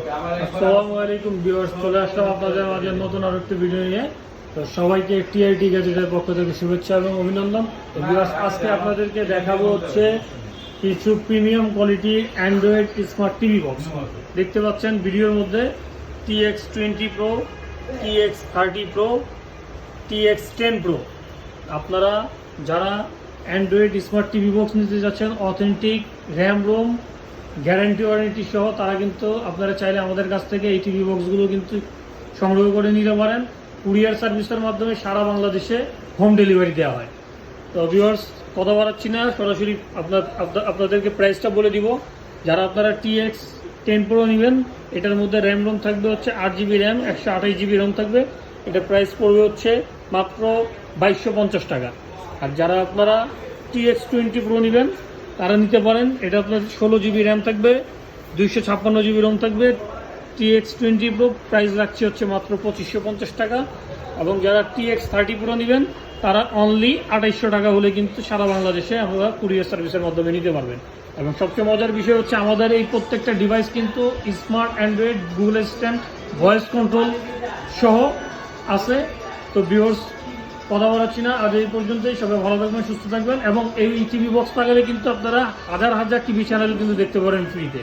আসসালামু আলাইকুম ভিউয়ার্স, চলে আসলাম আপনাদের মাঝে নতুন আরেকটি ভিডিও নিয়ে। তো সবাইকে টিআইটি গ্যাজেটের পক্ষ থেকে শুভেচ্ছা এবং অভিনন্দন। তো ভিউয়ার্স, আজকে আপনাদেরকে দেখাবো হচ্ছে কিছু premium quality Android smart TV box. দেখতে পাচ্ছেন ভিডিওর মধ্যে TX20 Pro, TX30 Pro, TX10 Pro। আপনারা যারা অ্যান্ড্রয়েড স্মার্ট টিভি বক্স নিতে যাচ্ছেন authentic RAM ROM guarantee warranty সহ, তারা কিন্তু আপনারা চাইলে আমাদের কাছ থেকে এই টিভি বক্সগুলো কিন্তু সংগ্রহ করে নিতে পারেন। কুরিয়ার সার্ভিসের মাধ্যমে সারা বাংলাদেশে হোম ডেলিভারি দেওয়া হয়। তো ভিউয়ার্স, কথা বাড়াচ্ছি না, সরাসরি আপনাদেরকে প্রাইসটা বলে দিব। যারা আপনারা TX10 Pro নেবেন, এটার মধ্যে র্যাম রোম থাকবে হচ্ছে 8GB র্যাম, 128GB রোম থাকবে। এটার প্রাইস পড়বে হচ্ছে মাত্র 2250 টাকা। আর যারা আপনারা TX20 Pro নেবেন তারা নিতে পারেন, এটা আপনার 16GB র্যাম থাকবে, 256GB রোম থাকবে। TX20 Pro প্রাইস রাখছে হচ্ছে মাত্র 2550 টাকা। এবং যারা TX30 Pro নেবেন তারা অনলি 2800 টাকা হলে কিন্তু সারা বাংলাদেশে আমরা কুরিয়ার সার্ভিসের মাধ্যমে নিতে পারবেন। এবং সবচেয়ে মজার বিষয় হচ্ছে আমাদের এই প্রত্যেকটা ডিভাইস কিন্তু smart Android, Google assistant, voice control সহ আছে। তো ভিউয়ার্স, কথা বলাচ্ছি না, আজ এই পর্যন্তই। সবাই ভালো থাকবেন, সুস্থ থাকবেন। এবং এই টিভি বক্স লাগালে কিন্তু আপনারা হাজার হাজার টিভি চ্যানেল কিন্তু দেখতে পারেন ফ্রিতে।